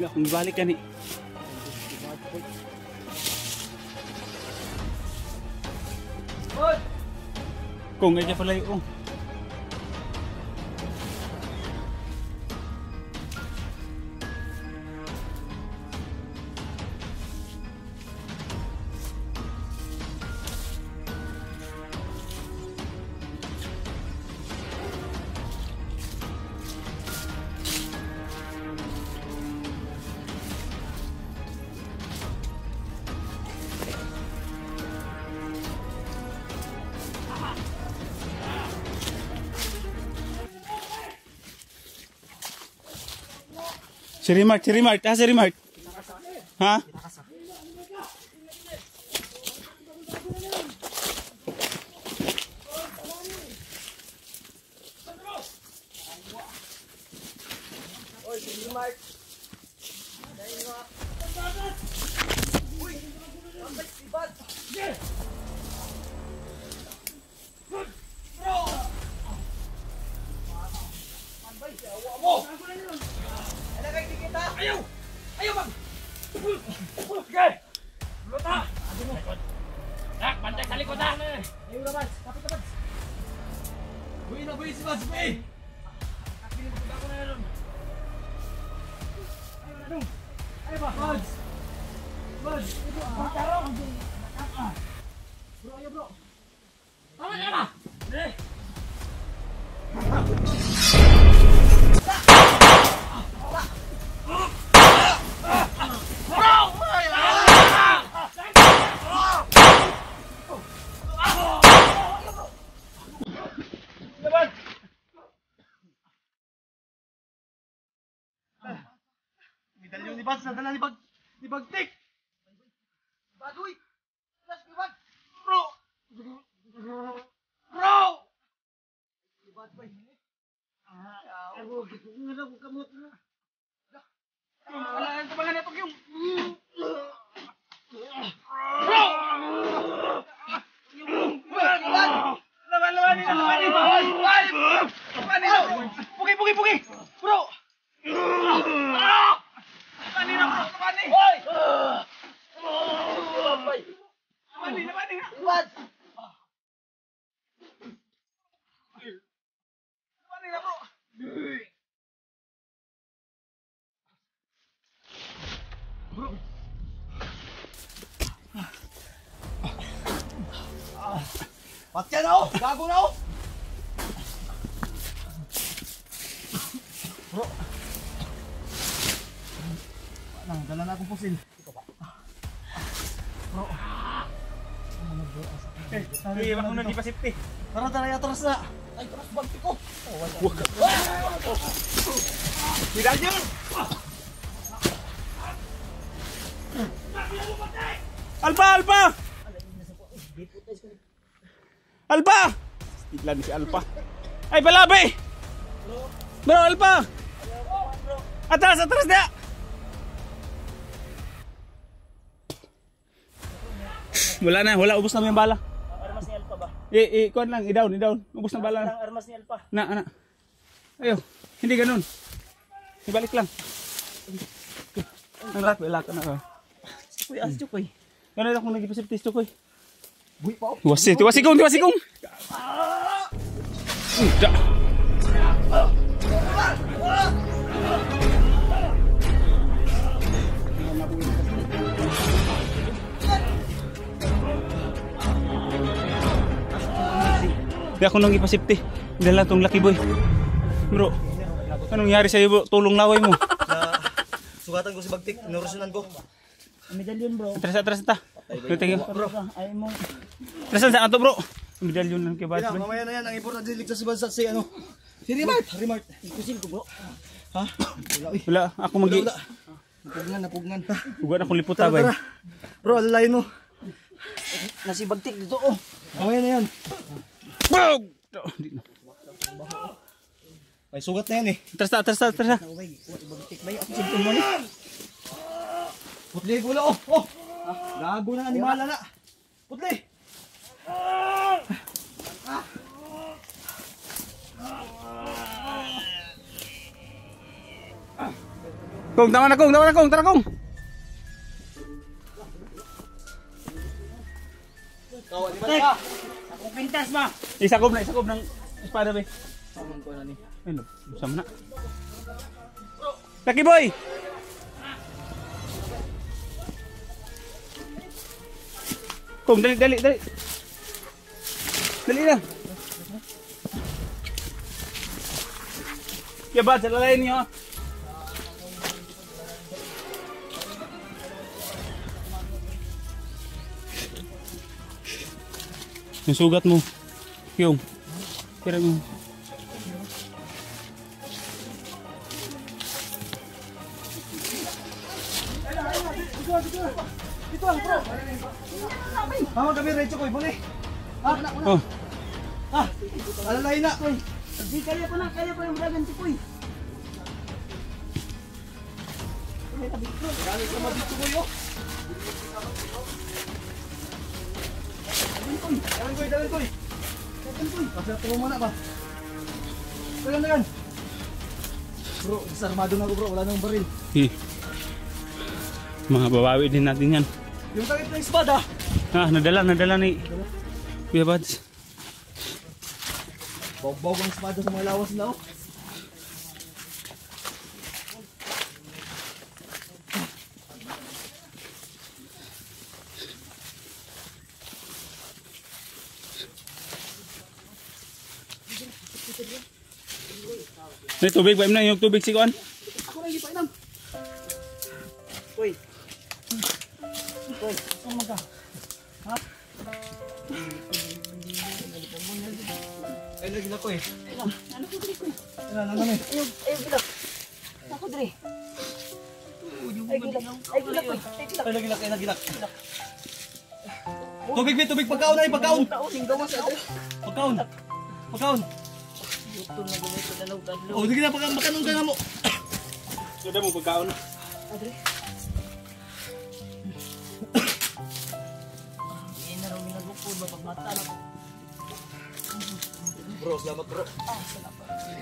Wala akong ibalik ka ni. Kung nga pala yung si Rimart, ha, si Rimart. Ha? Oy, si Rimart. Uy, ambay sibat. Bro. Ambay, awa mo. Ayaw! Ayaw bang! Okay! Luta! Tak, bantay sa likod ha! Ayaw na Mads! Kapit na Mads! Buhay na buhay si Mads! Buhay! Pinagpunta ko na yan! Ayaw na dong! Ayaw ba? Mads! Mads! Ito! Pagkarong! Bro! Ayaw bro! Tama na ba? Eh! Medalyon ni Bads, nadala ni Bagtik! Bagoy! Flash ni Bads! Bro! Bro! Ni Bads ba? Ako, nga na kung kamot na. Wala ang tabangan na ito yung... Bro! Laban! Pugi! Bro! Labani na bro! Labani! Hoy! Labani! Bads! Labani na bro! Bro! Patya na o! Gago na o! Bro! Dala na akong pusil. Bro! Ay, wala ko na di pa safety. Tara, atras na! Ay, atras bagti ko! Tidak yun! Alpa! Alpa! Bigla ni si Alpa. Ay, balabe! Bro, Alpa! Atras na! Wala na, wala. Ubus na yung bala. Armas ni Alpha ba? Kuhan lang, i-down. Ubus na bala na. Ang armas ni Alpha. Na. Ayaw, hindi ganun. Ibalik lang. Ang laki, laki na. Uy, asyo ko eh. Ano na kung nag-ipasiptis to ko eh. Buhi pa ako. Tiwasikong. Di ako nang ipasipti. Dala tong Lucky Boy. Bro, anong nangyari sa'yo bro? Tulong laway mo. Sugatan ko si Bagtik, inurusunan ko. Medalyon bro. Atras ta. Tingin. Bro, ay mo. Atrasan sa ato bro. Medalyon lang kay Bad. Kaya, mamaya na yan, ang importante ligtas si Bansat si ano. Si Rimart. Ikusin ko bro. Ha? Wala, ako magi. Napugnan. Huwag akong liputa bay. Bro, alalayin mo. Nasibagtik dito oh. Mamaya na yan. Bog! May sugat na yan eh. Atras ta. Bagtik ba yung simptom mo ni? Putli, gula oh. Oh! Gago na animala na. Putli! Tara kong. Kau, animal ka! Akong pintas ba? Isakob ng espada bay. Saman ko na ni. Ano? Sama na. Lucky Boy! Kung dali. Dali na. Ya Bad, salalayin niyo. Yung sugat mo. Yung. Kira mo. Mama kami, Recho ko, ibuli. Ha? Oh. Ha? Alalayin na. Di kaya ko yung dragon si Kuy. Galit ka mabito ko yun. Dalan koy. Kasi tulungan na ba? Dagan. Bro, isarmado na ko bro, wala nang baril. Mga babawi din natin yan. Yung takip ng espada. Nadala ni Kuya Bads. Bawag ang espada sa mga lawas na oh. May tubig ba na yung tubig si Kuan? Ako na hindi pa inam. Uy, saan mag ka? Ha? Ay, lagi na ko eh. Ano ko dre Kuy? Ano naman eh. Ayaw gilak. Ako dre. Ay gilak Kuy. Ay, lagi lak. Tubig, pagkaon na pagkaon. Sing gawas ako. Pagkaon. Ito na gumito na tadlo. Oh, sige na, makanong ka na mo. Ganda mo pagkaon. Adre. Hindi na rin nagupod ba pag mata na ko. Bro, salamat bro.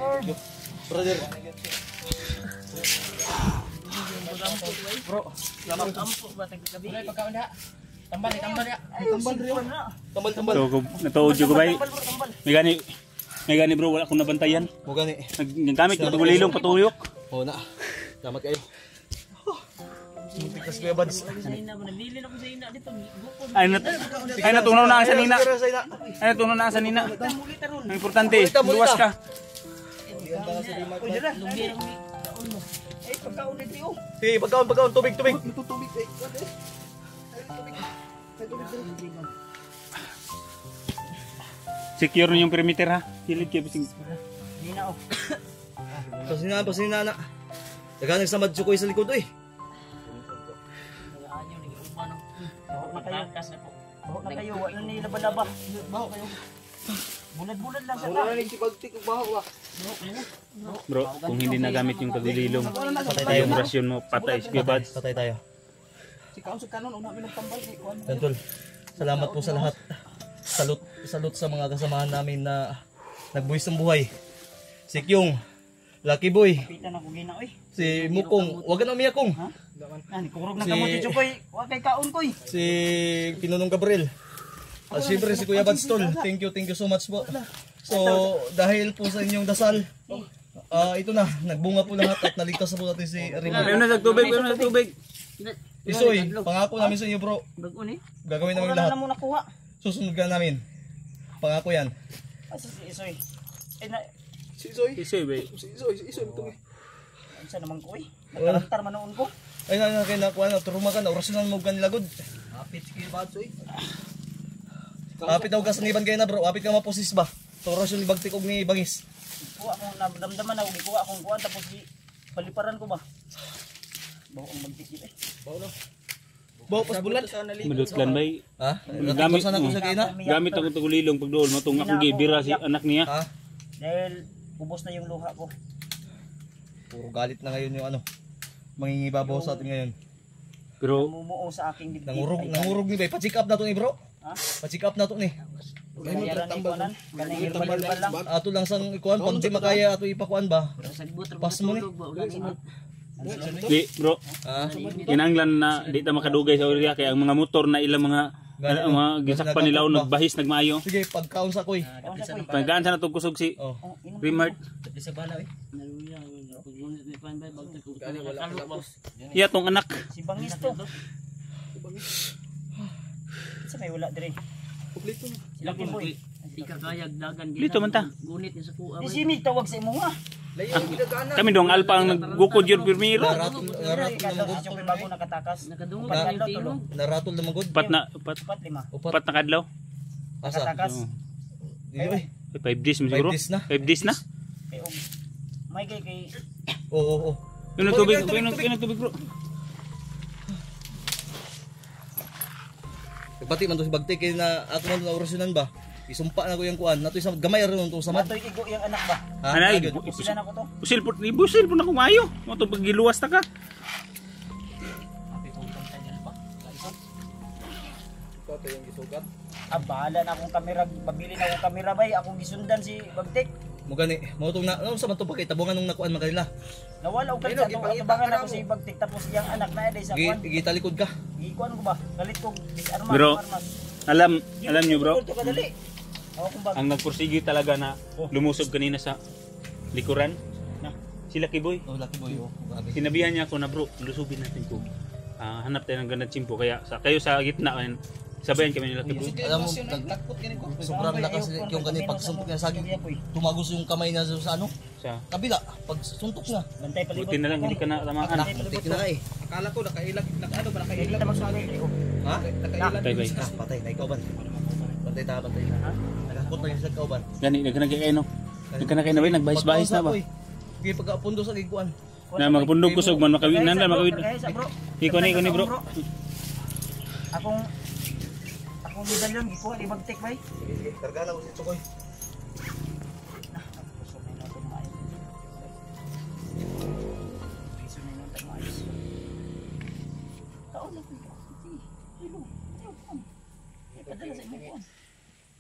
Lord. Brother. Bro, salamat ampo ba tag gabi. Pagkaon na. Tambal ya. Tambal. Natuod ko bay. Tambal bro, tambal. May gani bro, wala akong nabantayan. Mo gani. Naggamit ko tugulilong patuyok. Oo na. Salamat kayo. Muntik na si Kuya Bads. Sayna ba nabili na ko sa ina dito. Gupod. Ay natunaw na ang sanina. Ay natunaw na ang sanina. Muli taron. Ang importante, luwas ka. Lugi ang taon mo. Ay pagkaon dito yo. Hey, pagkaon, tubig. Tubig eh. Secure na yung perimeter ha. Hilid kayo bising. Hindi na oh. Pasinina na. Daga nagsamad ko sa likod eh. Ayaw ni umano. Baho na kayo. Wala ni laba-laba. Baho kayo. Bulad-bulad lang sa ta. Si Bagtik baho ah. Bro, kung hindi nagamit yung tagulilong, yung rasyon mo, patay si Kuya Bads. Patay tayo. Si kaon sa kanon una minong tambal ni kuan. Tantol. Salamat po sa lahat. Salute sa mga kasamahan namin na nagbuwis ng buhay. Si Kyung, Lucky Boy, Pitan ako gina oy. si Mukong, wag ka na umiyak Kong. Ani kurog na kamo tito koy. Wa kay kaon koy. Si Pinunong Gabriel. At siyempre si Kuya Badstol. Thank you so much po. So, dahil po sa inyong dasal, ito na, nagbunga po lahat at naligtas na po natin si Rimar. Meron na sa tubig, meron na sa tubig. Isoy, pangako namin sa inyo bro. Bago ni. Gagawin namin Wala lahat. na mo nakuha. Susunod ka namin. Pangako yan. Asa si Isoy. Eh na Si Isoy. Isoy ba? Si Isoy ito. unsa naman ko oy. Nakarantar man noon ko. Ay na kay nakuha na turuma ka na orasyonan mo ganila god. Apit si Badsoy. Apit daw ka sa iban kay na bro. Apit ka maposis ba? So orasyon ni bagtik og ni bangis. Kuha akong namdamdaman ako gikuha akong kuha tapos di paliparan ko ba. Bawo ang magtikit eh. Bawo pas bulan. Madutlan ba? Ha? Gamit Gamit na ko sa kina. Gamit ako tagulilong pagdool matong akong gibira si anak niya. Ha? Dahil ubos na yung luha ko. Puro galit na ngayon yung ano. Mangingibabaw sa atin ngayon. Pero Mumuo sa aking dibdib. Nangurog ni bay. Pa-check up na to ni bro. Ha? Pa-check up na to ni. Bayaran ni kuanan. Kanang herbal lang. Ato lang sang ikuan pag di makaya ato ipakuan ba. Pas mo ni. di bro, Ha? kinanglan na di ta makadugay sa area kaya ang mga motor na ilang mga gisakpan nila o nagbahis nagmaayo. Sige, pagkaon sa koy. Pagkaan sa natong kusog si Oh. Rimart. Iya tong anak. Si Bangis to. Sa may wala dire. Sila Kimboy. Ikakayag dagan Dito man ta. gunit ni sa kuha. Di si Mig tawag sa imo nga. Kami dong alpa ang naggukod yun primero. Naratol Kadto naman sa may bago nakatakas. Nakadungog Upat ang kadlaw tilo. tulo. Naratol naman god. Upat na Upat lima. kadlaw. Asa? Nakatakas. Dili oy. 5 days mo siguro. 5 days na. 5 days na. Kay may kay Oo. Yun ang tubig, yun ang tubig bro. Pati man to si Bagtik kay na ato man na orasyonan ba. Isumpa na ko yung kuan. Nato isang gamay ron to sa mat. matoy igo yung anak ba. Ha? Anay, Sila na ko to. busil po na kumayo. Mo to pagiluwas ta ka. Bahala na akong kamera, babili na akong kamera bay, akong gisundan si Bagtek. Mo gani. Mo tong na ano sa man to pakitabungan nung nakuan man kanila. Nawala og kanila to, abangan ako si Bagtek tapos yang anak na day sa kuan. Gitalikod ka. Gikuan ko ba? Galit ko disarma Bro. armas. Alam niyo bro, Ito kadali. Ako kung bag. ang nagpursige talaga na lumusog kanina sa likuran. Na. Sila Kiboy. Oh, lucky boy. Oh, grabe. Sinabihan niya ako na bro, lusubin natin ko. Hanap tayo ng ganda chimpo kaya kayo sa gitna sabayan kami nila Kiboy. Alam mo, sobrang lakas yung kanina pag suntok niya sa saging. Tumagos yung kamay niya sa ano? Sa Kabila. Pag suntok niya. Bantay palibot. buti na lang hindi ka na tamaan. Tik na eh. Akala ko nakailag, ano ba Kaya dito magsugay ko. Ha? Tay bay. Patay na ikaw ban. Bantay ta bantay. Nakakot na yung sa ikaw ban. Gani nagkanagay kayo no. Nagkanagay na ba nagbahis-bahis na ba? Sige pagkapundo sa gikuan. Na magpundog kusog man makawin nan makawin. Kaya bro. Iko ni bro. Akong medalyon gikuha di Bagtek bay. Sige, karga na ko si Chokoy.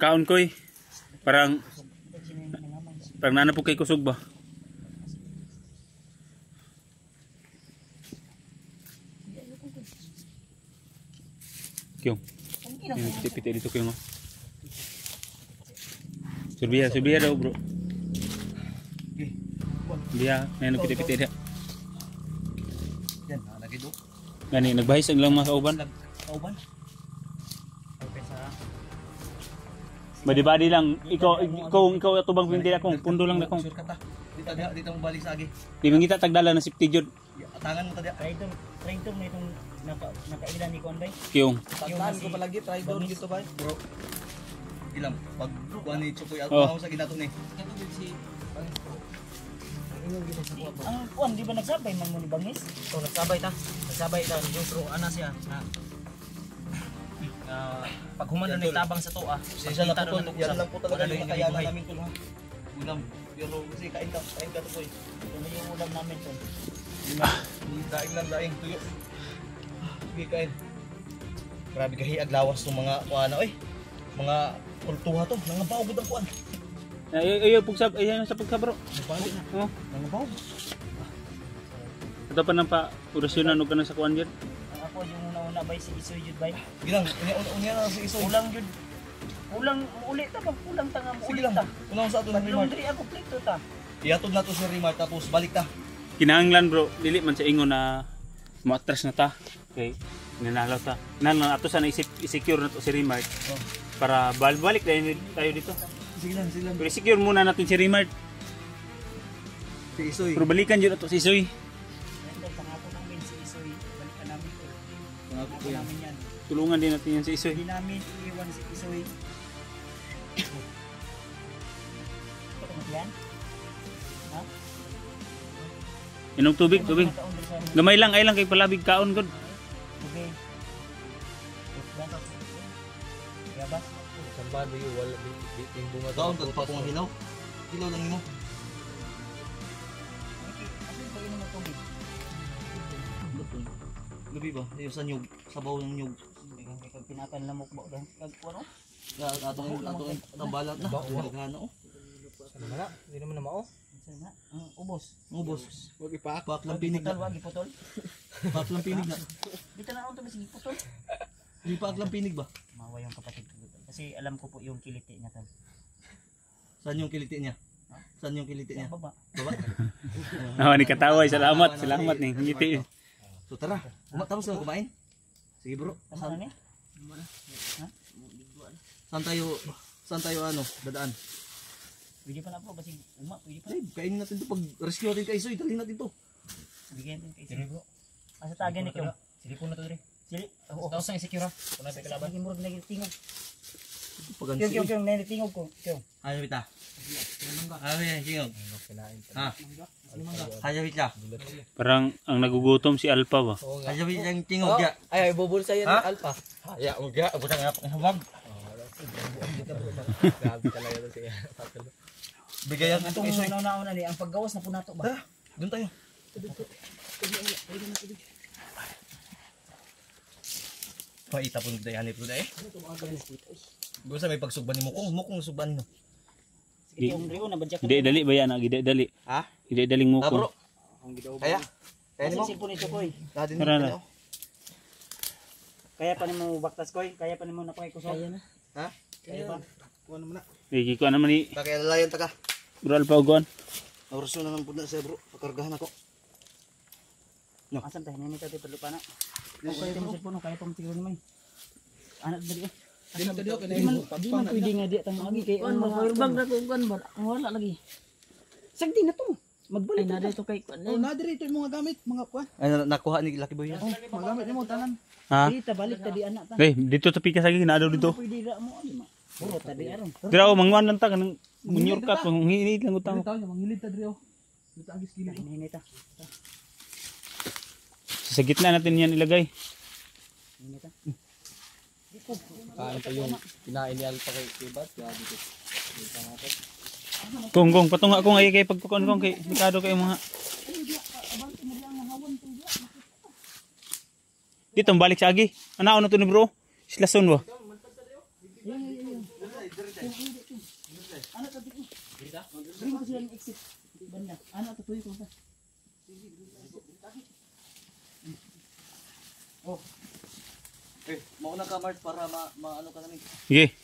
Kaon koy. Parang nana po kay kusog ba? Kyong. Yung piti-piti dito Kyong. Surbiya daw bro. Biya, may piti-piti dia. Yan, nagido. Gani nagbahis ang lang mga kauban. Kauban. Badi-badi lang ikaw atubang pindi akong pundo lang akong. Sure ka ta. Dito mo balik sa agi. Di man kita tagdala ng safety jud. Atangan mo ta dia. Traitor mo itong nakailan ni Kuan bay. Kyong. Tandaan ko palagi try doon dito ba? Bro. Ilang pag kuan ni Chokoy out Oh. sa ginato ni. Ang Kuan di ba nagsabay man mo ni Bangis? Oh, nagsabay ta yung bro ana siya na pag humana ni tabang sa toa. Sisa na po to. Yan lang po talaga yung kakayanan buhay. namin to. Ulam. Pero kasi kain ka to boy. Ito na yung ulam namin to. Daing lang tuyo. Sige kain. Grabe kahiag lawas ng mga kuana oy. Mga kultuha to, nangabaw gud ang kuan. Ayo pugsab, ayo sa pugsab bro. Oh, Nangabaw. ito pa nang pa orasyonan og kana sa kuan jud. Ako yung una-una bay si Isoy jud bay. Sige lang, unya na si Isoy. Kulang jud. Kulang uli ta ba? Kulang ta nga mo Sige uli lang. ta. Unang sa ato ng Rimar. Laundry ako plito ta. Iatod na to si Rimar tapos balik ta. Kinahanglan bro, dili man sa ingon na matras na ta. Okay, nanalo ta. Nanalo ato sana i-secure na to si Rimart. Para balik tayo dito. Sige lang, sige lang. Pero secure muna natin si Rimart. Si Isoy. Pero balikan jud ato si Isoy. Dahil pangako namin si Isoy. Balikan namin to. Pangako Pangako namin yan. Tulungan din natin yan si Isoy. Hindi namin iiwan si Isoy. Ito mo yan? Ha? Inom tubig. Nakaon din sa amin. Gamay lang, ay lang kay palabig kaon gud. Okay. Yabas? Kaon tag pa kung hilaw. Hilaw lang nimo. Kasi ba yun ang tubig? Lubi ba? Ayo sa nyug, sabaw ng nyug. Kaya pinatan lamok ba? Ano? Atong tambalat na. Daghana oh. Hindi naman na mao. Saan na? Ang ubos. Ubos. Wag ipak. Pak lang pinig Putol, na. wag iputol. Pak lang pinig na. Dito na ako ito, sige putol. Di pak lang pinig ba? Mawa yung kapatid ko. Kasi alam ko po yung kiliti niya tal. Saan yung kiliti niya? Saan yung kiliti niya? Sa baba. Baba. Ah, ni kataway, salamat ni ngiti. So tara, tapos na kumain. Sige bro. Ano niya? Saan tayo ano, dadaan? Pwede pa na po, basig pwede pa. Ay, kainin natin to pag rescue natin kay Isoy, dalhin natin to. Bigyan din kay Sili bro. Asa tagan ni Kyong? Sige po na to dire. Sili. Oo. Tapos ang secure ha. Kuna pa kalaban. Lagi mo rin tingog. Pag Kyong, nanitingog ko. Kyong. Ayaw kita. Ayaw yan, tingog. Ha? Ayaw kita. Parang ang nagugutom si Alpha ba. Ayaw kita yung tingog ya. Ay, bubulsa yan Ha? ng alpha. Ya, uga, buta nga pang habag. Grabe talaga to siya. Bigayan Itong itong Isoy. nauna ni, ang paggawas na po nato ba? Tara, doon tayo. Paita po nito yan ito dahil. Gusto may pagsugban ni Mukong sugban no. Sige, Kyong Rio, nabadya ka. Gide dali ba yan, gide dali. Ha? Gide daling mo Ah bro. ko. Kaya? Kaya Kasi mo? sipon ito koy. Dadin Tara mo. na. Kaya pa nimo baktas koy, kaya pa nimo napakikusog. Kaya na. Ha? Kaya ba?Igi ko naman ni Kakilalayan ta ka. Bro Alpha ugon. Orso na lang po na siya bro. Pakargahan ako. Asan tayo? Nini tayo palupa na. Kung kaya mo sipon, kaya pa mo siguro naman. Anak dali eh. Di man Di man pwede nga di tang agi kay ang mga firebag na kung kan ba. Ang wala lagi. Sagdi na to. Magbalik na dito kay kan. Oh, na dire ito yung mga gamit, mga kuan. Ay, nakuha ni Lucky Boy yan. Mga gamit mo tanan. Ha? Dito balik ta di anak ta. Eh, dito sa pikas lagi na dito. Pwede ra mo ani ma. Puro ta di aron. Dira o mangwan lang ta kanang munyor ka kung hinit lang utang. Taon yung mangilid ta dire oh. Dito agis gilid. Nini ta. Sa gitna natin yan ilagay. Nini ta. Kain pa yung kinain ni Alpha kay Kibat. Kaya dito. Kung patunga ko ngay kay pagkukon kong kay Ricardo kay mga. Dito balik sa agi. Ano na to ni bro? Silason ba? Ano ta dito? Bring ko sila ng exit. Banda. Ano ta tuyo ko sa. Eh, mauna ka Mart para maano ka namin. Sige.